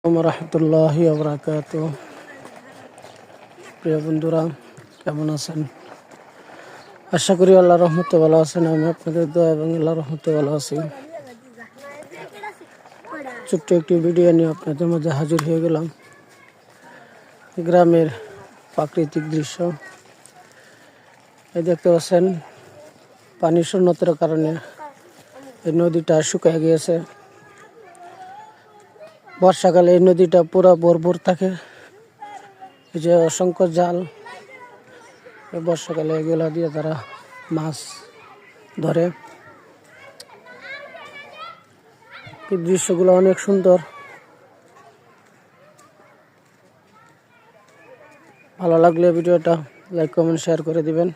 রহমতুল্লাহি ওয়া বারাকাতুহু। প্রিয় বন্ধুরা, কেমন আছেন? আশা করি আল্লাহর রহমতে ভালো আছেন। আমি আপনাদের দোয়া এবং আল্লাহর রহমতে ভালো আছি। ছোট্ট একটি ভিডিও নিয়ে আপনাদের মাঝে হাজির হয়ে গেলাম। গ্রামের প্রাকৃতিক দৃশ্য। এই দেখতে পাচ্ছেন, পানির শূন্যতার কারণে এই নদীটা শুকিয়ে গিয়েছে। বর্ষাকালে এই নদীটা পুরো ভরপুর থাকে। এই যে অসংখ্য জাল, এই বর্ষাকালে এগুলা দিয়ে তারা মাছ ধরে। এই দৃশ্যগুলো অনেক সুন্দর। ভালো লাগলে ভিডিওটা লাইক কমেন্ট শেয়ার করে দিবেন।